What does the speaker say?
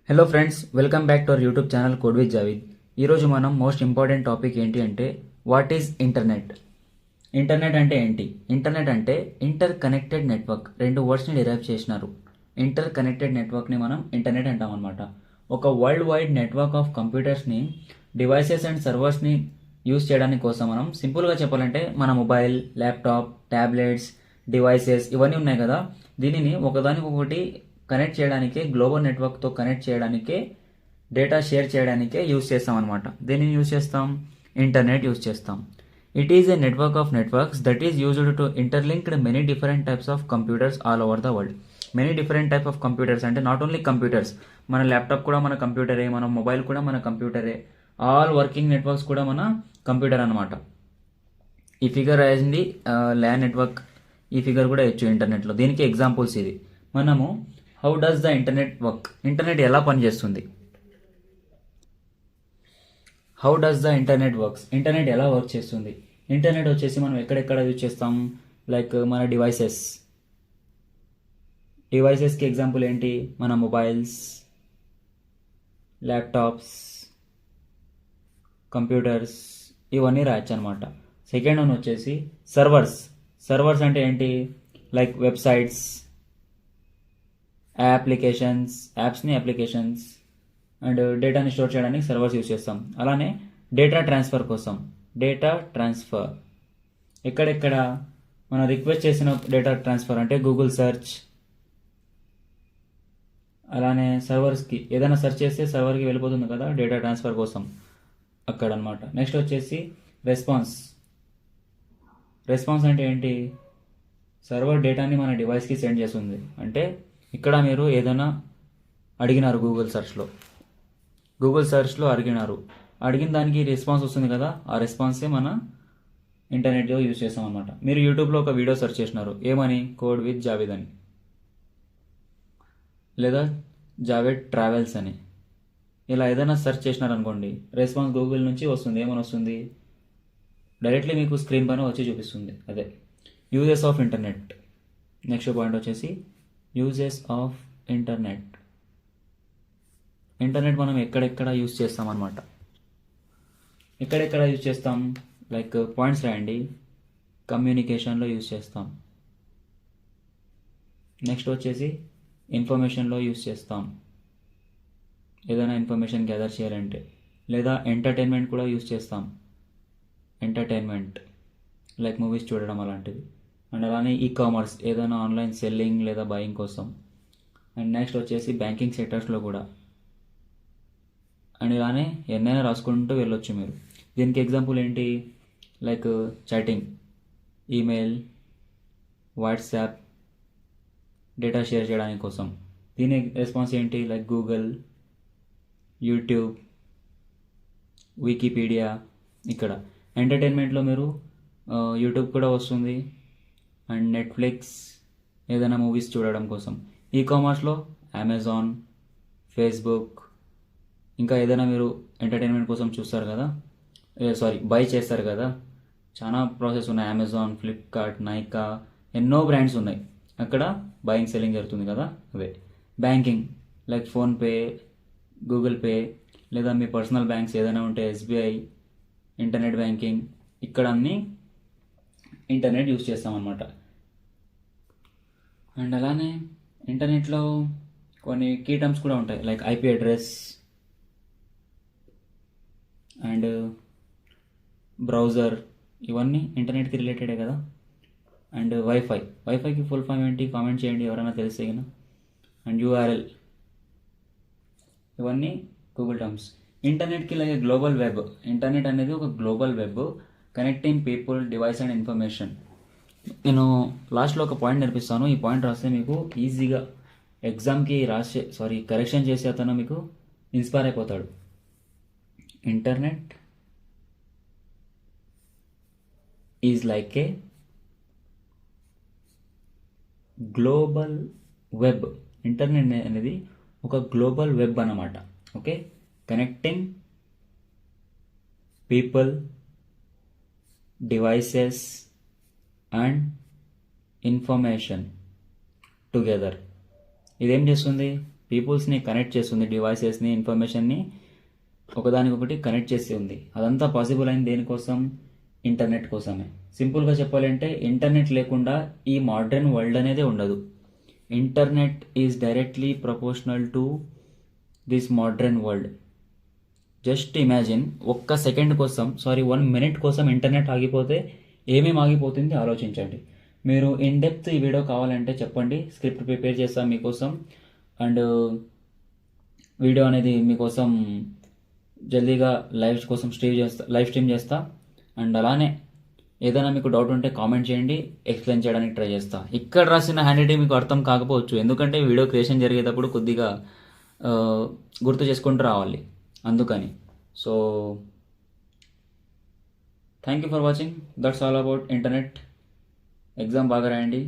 Hello friends, welcome back to our YouTube channel code with Javeed. ఈరోజు మనం most important topic ఏంటి అంటే what is internet. Internet అంటే ఏంటి? ఇంటర్నెట్ అంటే ఇంటర్ కనెక్టెడ్ నెట్వర్క్. రెండు వర్డ్స్ని డిరైవ్ చేసినారు. ఇంటర్ కనెక్టెడ్ నెట్వర్క్ని మనం ఇంటర్నెట్ అంటాం అనమాట. ఒక వరల్డ్ వైడ్ నెట్వర్క్ ఆఫ్ కంప్యూటర్స్ని, డివైసెస్ అండ్ సర్వర్స్ని యూజ్ చేయడానికి కోసం మనం సింపుల్గా చెప్పాలంటే మన మొబైల్, ల్యాప్టాప్, ట్యాబ్లెట్స్, డివైసెస్ ఇవన్నీ ఉన్నాయి కదా, దీనిని ఒకదానికొకటి కనెక్ట్ చేయడానికే, గ్లోబల్ నెట్వర్క్తో కనెక్ట్ చేయడానికే, డేటా షేర్ చేయడానికే యూజ్ చేస్తాం అనమాట. దేనిని యూజ్ చేస్తాం? ఇంటర్నెట్ యూజ్ చేస్తాం. It is a network of networks that is used to interlinked many different types of computers all over the world. Many different type of computers అంటే not only computers, మన laptop కూడా మన కంప్యూటరే, మన mobile కూడా మన కంప్యూటరే, all working networks కూడా మన computer అనమాట. ఈ ఫిగర్ అయింది ల్యాన్ నెట్వర్క్. ఈ ఫిగర్ కూడా ఇచ్చు ఇంటర్నెట్లో. దీనికి ఎగ్జాంపుల్స్ ఇది. మనము how does the internet work, internet ఎలా పనిచేస్తుంది, how does the internet works, internet ఎలా వర్క్ చేస్తుంది. ఇంటర్నెట్ వచ్చేసి మనం ఎక్కడెక్కడ యూజ్ చేస్తాం? లైక్ మన డివైసెస్కి ఎగ్జాంపుల్ ఏంటి? మన మొబైల్స్, ల్యాప్టాప్స్, కంప్యూటర్స్ ఇవన్నీ రాయొచ్చు అనమాట. సెకండ్ వన్ వచ్చేసి సర్వర్స్. సర్వర్స్ అంటే ఏంటి? లైక్ వెబ్సైట్స్, అప్లికేషన్స్ అండ్ డేటాని స్టోర్ చేయడానికి సర్వర్స్ యూజ్ చేస్తాం. అలానే డేటా ట్రాన్స్ఫర్ కోసం డేటా ట్రాన్స్ఫర్ ఎక్కడెక్కడ మనం రిక్వెస్ట్ చేసిన డేటా ట్రాన్స్ఫర్ అంటే గూగుల్ సెర్చ్. అలానే సర్వర్స్కి ఏదైనా సెర్చ్ చేస్తే సర్వర్కి వెళ్ళిపోతుంది కదా డేటా ట్రాన్స్ఫర్ కోసం, అక్కడ అనమాట. నెక్స్ట్ వచ్చేసి రెస్పాన్స్. రెస్పాన్స్ అంటే ఏంటి? సర్వర్ డేటాని మన డివైస్కి సెండ్ చేస్తుంది. అంటే ఇక్కడ మీరు ఏదైనా అడిగినారు గూగుల్ సెర్చ్లో అడిగిన దానికి రెస్పాన్స్ వస్తుంది కదా, ఆ రెస్పాన్సే మన ఇంటర్నెట్లో యూజ్ చేస్తాం అనమాట. మీరు యూట్యూబ్లో ఒక వీడియో సెర్చ్ చేసినారు, ఏమని? కోడ్ విత్ జావేద్ అని, లేదా జావేద్ ట్రావెల్స్ అని. ఇలా ఏదైనా సెర్చ్ చేసినారనుకోండి, రెస్పాన్స్ గూగుల్ నుంచి వస్తుంది. ఏమని వస్తుంది? డైరెక్ట్లీ మీకు స్క్రీన్ పైన వచ్చి చూపిస్తుంది. అదే uses of internet. Next point వచ్చేసి యూజెస్ ఆఫ్ ఇంటర్నెట్. ఇంటర్నెట్ మనం ఎక్కడెక్కడ యూజ్ చేస్తాం అనమాట. ఎక్కడెక్కడ యూజ్ చేస్తాం? లైక్ పాయింట్స్ రాయండి. కమ్యూనికేషన్లో యూజ్ చేస్తాం. నెక్స్ట్ వచ్చేసి ఇన్ఫర్మేషన్లో యూజ్ చేస్తాం, ఏదైనా ఇన్ఫర్మేషన్ గ్యాదర్ చేయాలంటే. లేదా ఎంటర్టైన్మెంట్ కూడా యూజ్ చేస్తాం. ఎంటర్టైన్మెంట్ లైక్ మూవీస్ చూడడం అలాంటివి. అండ్ అలానే ఈ కామర్స్, ఏదైనా ఆన్లైన్ సెల్లింగ్ లేదా బయింగ్ కోసం. అండ్ నెక్స్ట్ వచ్చేసి బ్యాంకింగ్ సెక్టర్స్లో కూడా. అండ్ ఇలానే ఎన్నైనా రాసుకుంటూ వెళ్ళొచ్చు మీరు. దీనికి ఎగ్జాంపుల్ ఏంటి? Like chatting, email, WhatsApp, data share చేయడానికి కోసం. దీని రెస్పాన్స్ ఏంటి? Like Google, YouTube, Wikipedia. ఇక్కడ ఎంటర్టైన్మెంట్లో మీరు యూట్యూబ్ కూడా వస్తుంది, అండ్ నెట్ఫ్లిక్స్, ఏదైనా మూవీస్ చూడడం కోసం. ఈ కామర్స్లో అమెజాన్, ఫేస్బుక్, ఇంకా ఏదైనా మీరు ఎంటర్టైన్మెంట్ కోసం చూస్తారు కదా, బై చేస్తారు కదా, చాలా ప్రాసెస్ ఉన్నాయి. అమెజాన్, ఫ్లిప్కార్ట్, నైకా, ఎన్నో బ్రాండ్స్ ఉన్నాయి. అక్కడ బయింగ్ సెల్లింగ్ జరుగుతుంది కదా, అవే. Banking like PhonePe, Google pay, లేదా మీ పర్సనల్ బ్యాంక్స్ ఏదైనా ఉంటే ఎస్బీఐ, ఇంటర్నెట్ బ్యాంకింగ్, ఇక్కడ అన్నీ ఇంటర్నెట్ యూజ్ చేస్తామన్నమాట. అండ్ అలానే ఇంటర్నెట్లో కొన్ని కీ టర్మ్స్ కూడా ఉంటాయి, like IP address and browser. ఇవన్నీ ఇంటర్నెట్కి రిలేటెడే కదా. అండ్ వైఫైకి ఫుల్ ఫామ్ ఏంటి? కామెంట్ చేయండి ఎవరైనా తెలిస్తే కదా. అండ్ యూఆర్ఎల్, ఇవన్నీ గూగుల్ టర్మ్స్. ఇంటర్నెట్కి లైక్ గ్లోబల్ వెబ్. ఇంటర్నెట్ అనేది ఒక global web connecting people, device and information. నేను లాస్ట్లో ఒక పాయింట్ నేర్పిస్తాను. ఈ పాయింట్ రాస్తే మీకు ఈజీగా ఎగ్జామ్కి కరెక్షన్ చేసే అతను మీకు ఇన్స్పైర్ అయిపోతాడు. Internet is like a global web. Internet అనేది ఒక గ్లోబల్ వెబ్ అన్నమాట. Okay, connecting people, devices and information together. ఇదేం చేస్తుంది? పీపుల్స్ని కనెక్ట్ చేస్తుంది, డివైసెస్ని, ఇన్ఫర్మేషన్ని ఒకదానికొకటి కనెక్ట్ చేసి ఉంది. అదంతా పాసిబుల్ అయింది దేనికోసం? ఇంటర్నెట్ కోసమే. సింపుల్గా చెప్పాలంటే ఇంటర్నెట్ లేకుండా ఈ మోడర్న్ వరల్డ్ అనేది ఉండదు. Internet is directly proportional to this modern world. Just imagine, ఒక్క సెకండ్ కోసం, 1 మినిట్ కోసం ఇంటర్నెట్ ఆగిపోతే ఏమేమి ఆగిపోతుంది ఆలోచించండి. మీరు ఇన్ డెప్త్ ఈ వీడియో కావాలంటే చెప్పండి, స్క్రిప్ట్ ప్రిపేర్ చేస్తాను మీకోసం. అండ్ వీడియో అనేది మీకోసం జల్దీగా లైవ్ స్ట్రీమ్ చేస్తా. అండ్ అలానే ఏదైనా మీకు డౌట్ ఉంటే కామెంట్ చేయండి, ఎక్స్ప్లెయిన్ చేయడానికి ట్రై చేస్తా. ఇక్కడ రాసిన హ్యాండ్ రైటింగ్ మీకు అర్థం కాకపోవచ్చు, ఎందుకంటే వీడియో క్రియేషన్ జరిగేటప్పుడు కొద్దిగా గుర్తు చేసుకుంటూ రావాలి, అందుకని. So thank you for watching. That's all about internet. Exam బాగా రాయండి.